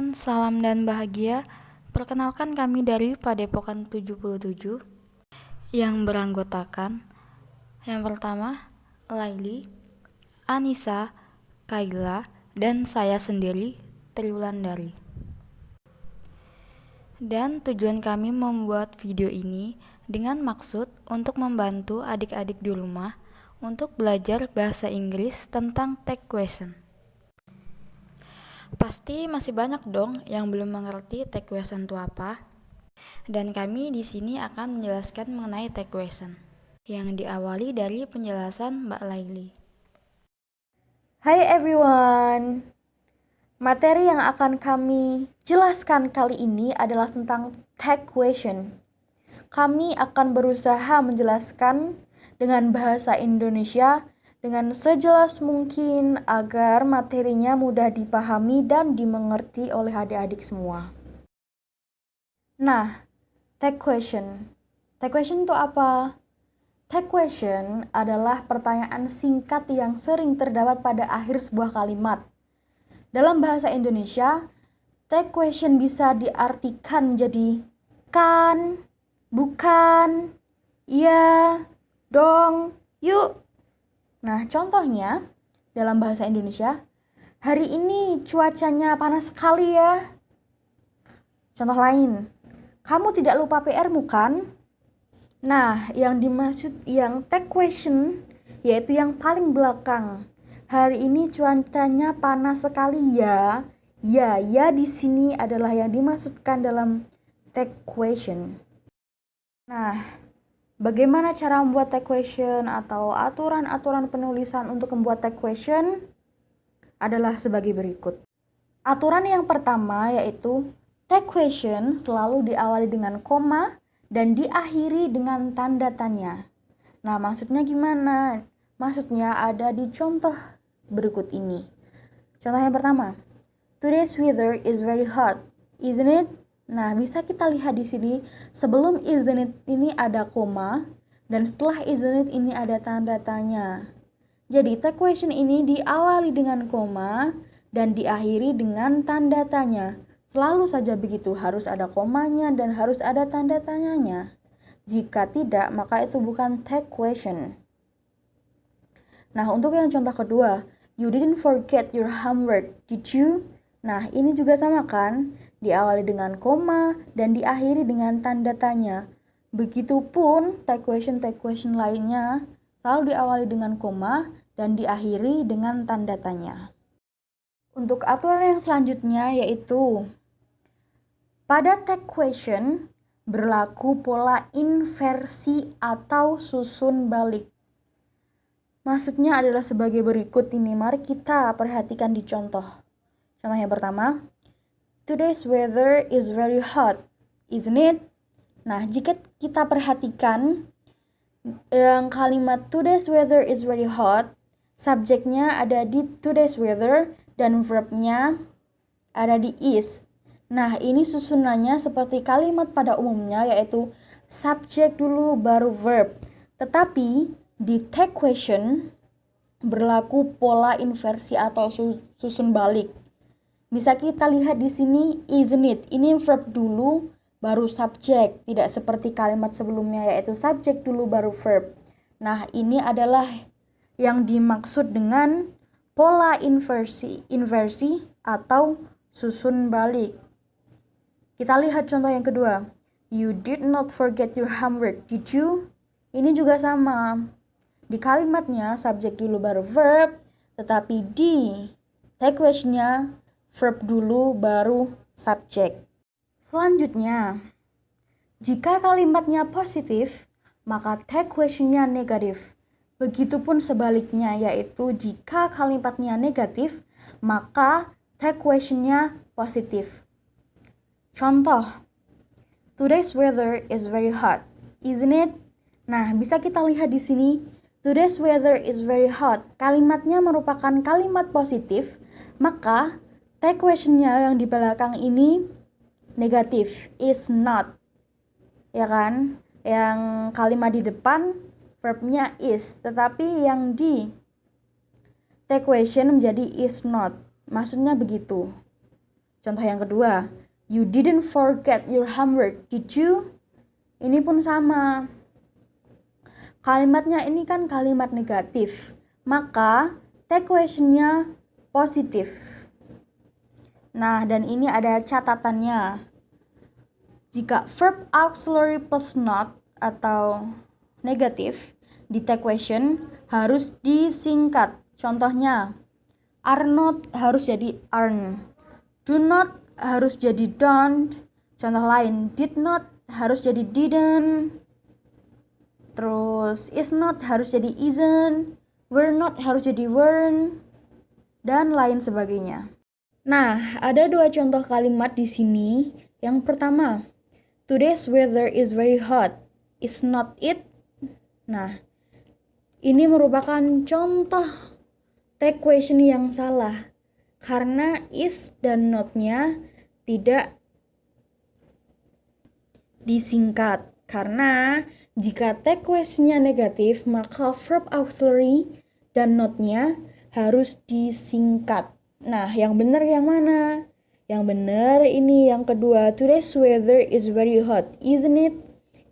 Bismillahirrahmanirrahim. Salam dan bahagia. Perkenalkan kami dari Padepokan 77 yang beranggotakan yang pertama Laili, Anissa, Kaila, dan saya sendiri, Triwulandari. Dan tujuan kami membuat video ini dengan maksud untuk membantu adik-adik di rumah untuk belajar bahasa Inggris tentang tag question. Pasti masih banyak dong yang belum mengerti tag question itu apa. Dan kami di sini akan menjelaskan mengenai tag question yang diawali dari penjelasan Mbak Laili. Hai everyone. Materi yang akan kami jelaskan kali ini adalah tentang tag question. Kami akan berusaha menjelaskan dengan bahasa Indonesia dengan sejelas mungkin agar materinya mudah dipahami dan dimengerti oleh adik-adik semua. Nah, tag question. Tag question itu apa? Tag question adalah pertanyaan singkat yang sering terdapat pada akhir sebuah kalimat. Dalam bahasa Indonesia, tag question bisa diartikan menjadi kan, bukan, iya, dong, yuk. Nah, contohnya dalam bahasa Indonesia, hari ini cuacanya panas sekali ya. Contoh lain, kamu tidak lupa PR-mu kan? Nah, yang dimaksud yang tag question yaitu yang paling belakang. Hari ini cuacanya panas sekali ya. Ya di sini adalah yang dimaksudkan dalam tag question. Nah, bagaimana cara membuat tag question atau aturan-aturan penulisan untuk membuat tag question adalah sebagai berikut. Aturan yang pertama yaitu tag question selalu diawali dengan koma dan diakhiri dengan tanda tanya. Nah, maksudnya gimana? Maksudnya ada di contoh berikut ini. Contoh yang pertama, today's weather is very hot, isn't it? Nah, bisa kita lihat di sini sebelum isn't it ini ada koma dan setelah isn't it ini ada tanda tanya. Jadi tag question ini diawali dengan koma dan diakhiri dengan tanda tanya. Selalu saja begitu, harus ada komanya dan harus ada tanda tanyanya. Jika tidak, maka itu bukan tag question. Nah, untuk yang contoh kedua, you didn't forget your homework, did you? Nah, ini juga sama kan? Diawali dengan koma dan diakhiri dengan tanda tanya. Begitupun tag question lainnya selalu diawali dengan koma dan diakhiri dengan tanda tanya. Untuk aturan yang selanjutnya yaitu pada tag question berlaku pola inversi atau susun balik. Maksudnya adalah sebagai berikut ini. Mari kita perhatikan di contoh. Contoh yang pertama, today's weather is very hot, isn't it? Nah, jika kita perhatikan yang kalimat today's weather is very hot, subjeknya ada di today's weather dan verbnya ada di is. Nah, ini susunannya seperti kalimat pada umumnya yaitu subjek dulu baru verb. Tetapi di tag question berlaku pola inversi atau susun balik. Bisa kita lihat di sini isn't it. Ini verb dulu baru subjek, tidak seperti kalimat sebelumnya yaitu subjek dulu baru verb. Nah, ini adalah yang dimaksud dengan pola inversi atau susun balik. Kita lihat contoh yang kedua. You did not forget your homework, did you? Ini juga sama. Di kalimatnya subjek dulu baru verb, tetapi di tag questionnya verb dulu baru subjek. Selanjutnya, jika kalimatnya positif, maka tag questionnya negatif. Begitupun sebaliknya, yaitu jika kalimatnya negatif, maka tag questionnya positif. Contoh, today's weather is very hot, isn't it? Nah, bisa kita lihat di sini, today's weather is very hot. Kalimatnya merupakan kalimat positif, maka tag questionnya yang di belakang ini negatif, is not. Ya kan? Yang kalimat di depan verbnya is, tetapi yang di tag question menjadi is not. Maksudnya begitu. Contoh yang kedua, you didn't forget your homework, did you? Ini pun sama. Kalimatnya ini kan kalimat negatif, maka take questionnya positif. Nah, dan ini ada catatannya. Jika verb auxiliary plus not atau negatif di take question harus disingkat. Contohnya, are not harus jadi aren't, do not harus jadi don't. Contoh lain, did not harus jadi didn't. Terus is not harus jadi isn't, were not harus jadi weren't, dan lain sebagainya. Nah, ada dua contoh kalimat di sini. Yang pertama, today's weather is very hot. Is not it? Nah, ini merupakan contoh take question yang salah karena is dan not-nya tidak disingkat. Karena jika take question-nya negatif, maka verb auxiliary dan not-nya harus disingkat. Nah, yang benar yang mana? Yang benar ini yang kedua, today's weather is very hot, isn't it?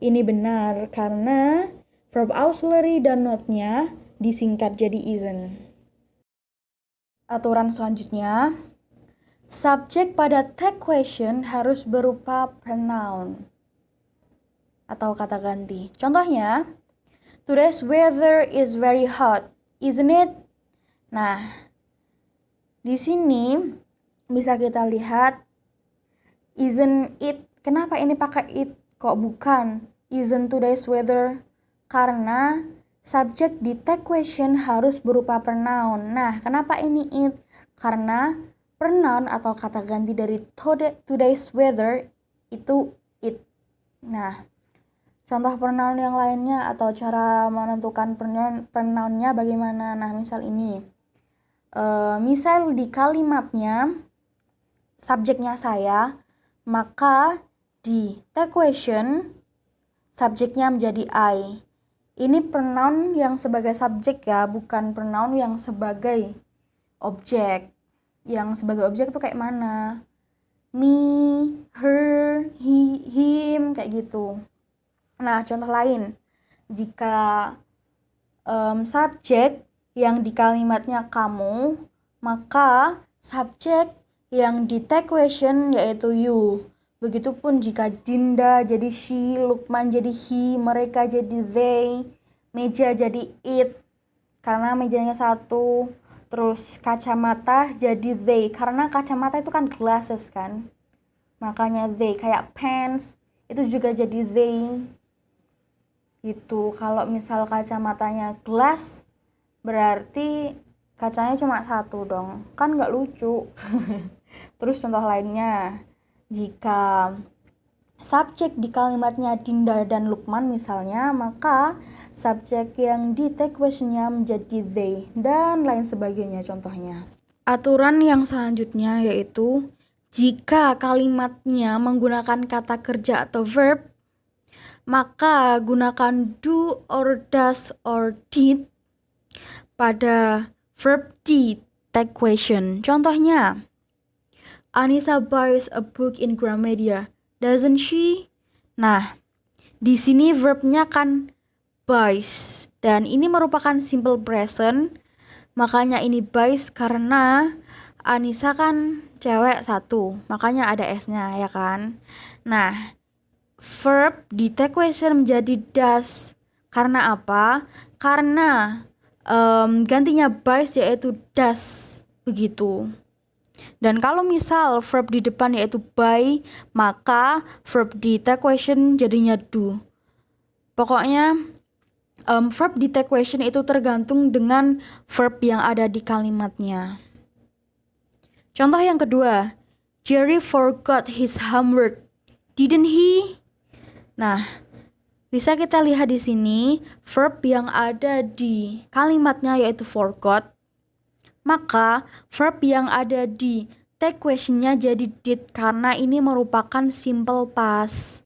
Ini benar karena verb auxiliary dan not-nya disingkat jadi isn't. Aturan selanjutnya, subjek pada take question harus berupa pronoun atau kata ganti. Contohnya, today's weather is very hot, isn't it? Nah, di sini bisa kita lihat isn't it. Kenapa ini pakai it? Kok bukan isn't today's weather? Karena subjek di take question harus berupa pronoun. Nah, kenapa ini it? Karena pronoun atau kata ganti dari today's weather itu it. Nah, contoh pronoun yang lainnya atau cara menentukan pronounnya bagaimana? Nah, misal ini. Misal di kalimatnya subjeknya saya, maka di take question subjeknya menjadi I. Ini pronoun yang sebagai subjek ya, bukan pronoun yang sebagai objek. Yang sebagai objek itu kayak mana? Me, her, he, him, kayak gitu. Nah, contoh lain. Jika subjek yang di kalimatnya kamu, maka subjek yang di take question yaitu you. Begitupun jika Dinda jadi she, Lukman jadi he, mereka jadi they, meja jadi it karena mejanya satu, terus kacamata jadi they karena kacamata itu kan glasses kan, makanya they. Kayak pants itu juga jadi they gitu. Kalau misal kacamatanya glass berarti kacanya cuma satu dong, kan nggak lucu. Terus contoh lainnya, jika subjek di kalimatnya Dinda dan Lukman misalnya, maka subjek yang di take question-nya menjadi they, dan lain sebagainya contohnya. Aturan yang selanjutnya yaitu jika kalimatnya menggunakan kata kerja atau verb, maka gunakan do or does or did pada verb di take question. Contohnya, Anissa buys a book in Gramedia, doesn't she? Nah, di sini verbnya kan buys dan ini merupakan simple present. Makanya ini buys karena Anissa kan cewek satu, makanya ada s-nya ya kan. Nah, verb di take question menjadi does karena apa? Karena gantinya buys yaitu does begitu. Dan kalau misal verb di depan yaitu buy, maka verb di take question jadinya do. Pokoknya verb di take question itu tergantung dengan verb yang ada di kalimatnya. Contoh yang kedua, Jerry forgot his homework, didn't he? Nah, bisa kita lihat di sini verb yang ada di kalimatnya yaitu forgot. Maka verb yang ada di take question-nya jadi did karena ini merupakan simple past.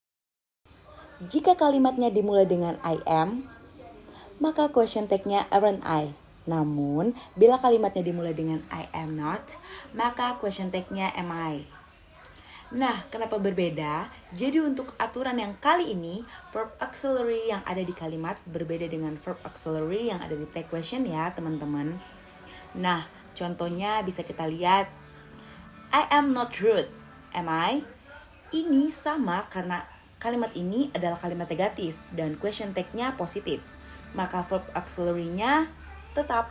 Jika kalimatnya dimulai dengan I am, maka question tag-nya aren't I. Namun, bila kalimatnya dimulai dengan I am not, maka question tag-nya am I. Nah, kenapa berbeda? Jadi untuk aturan yang kali ini, verb auxiliary yang ada di kalimat berbeda dengan verb auxiliary yang ada di tag question ya, teman-teman. Nah, contohnya bisa kita lihat. I am not rude. Am I? Ini sama karena kalimat ini adalah kalimat negatif dan question tag-nya positif. Maka verb auxiliary-nya tetap.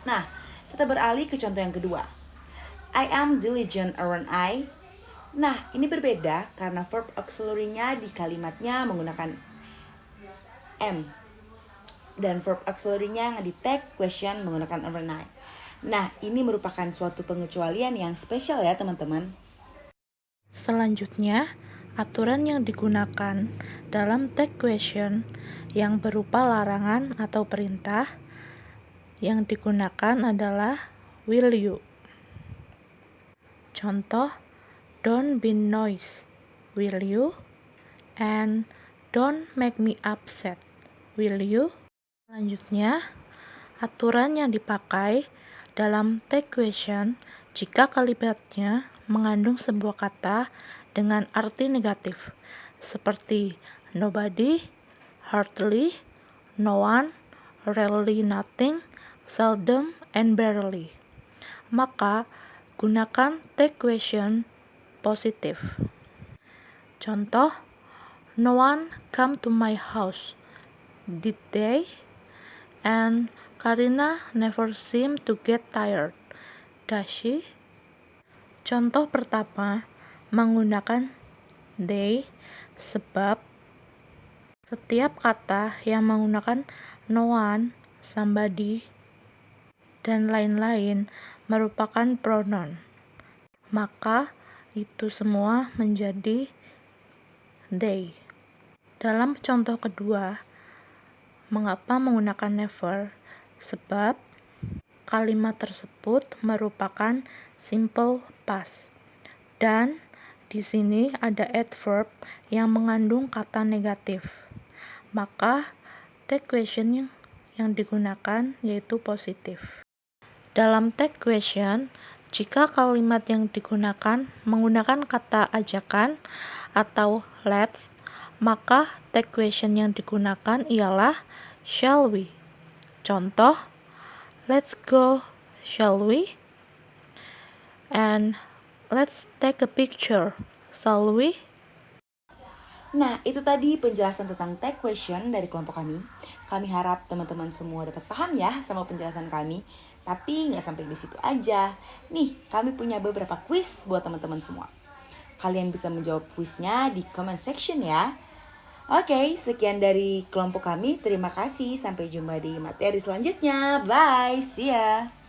Nah, kita beralih ke contoh yang kedua. I am diligent, aren't I? Nah, ini berbeda karena verb auxiliary-nya di kalimatnya menggunakan am. Dan verb auxiliary-nya di tag question menggunakan aren't I. Nah, ini merupakan suatu pengecualian yang spesial ya teman-teman. Selanjutnya, aturan yang digunakan dalam tag question yang berupa larangan atau perintah yang digunakan adalah will you. Contoh, don't be noise, will you? And don't make me upset, will you? Selanjutnya, aturan yang dipakai dalam tag question jika kalimatnya mengandung sebuah kata dengan arti negatif seperti nobody, hardly, no one, rarely, nothing, seldom, and barely. Maka gunakan tag question positif. Contoh, no one come to my house, did they? And Karina never seem to get tired, does she? Contoh pertama menggunakan they sebab setiap kata yang menggunakan no one, somebody, dan lain-lain merupakan pronoun. Maka itu semua menjadi they. Dalam contoh kedua, mengapa menggunakan never? Sebab kalimat tersebut merupakan simple past. Dan di sini ada adverb yang mengandung kata negatif. Maka tag question yang digunakan yaitu positif. Dalam tag question, jika kalimat yang digunakan menggunakan kata ajakan atau let's, maka tag question yang digunakan ialah shall we. Contoh, let's go, shall we? And let's take a picture, shall we? Nah, itu tadi penjelasan tentang tag question dari kelompok kami. Kami harap teman-teman semua dapat paham ya sama penjelasan kami. Tapi nggak sampai di situ aja. Nih, kami punya beberapa quiz buat teman-teman semua. Kalian bisa menjawab quiznya di comment section ya. Oke, sekian dari kelompok kami. Terima kasih. Sampai jumpa di materi selanjutnya. Bye, see ya.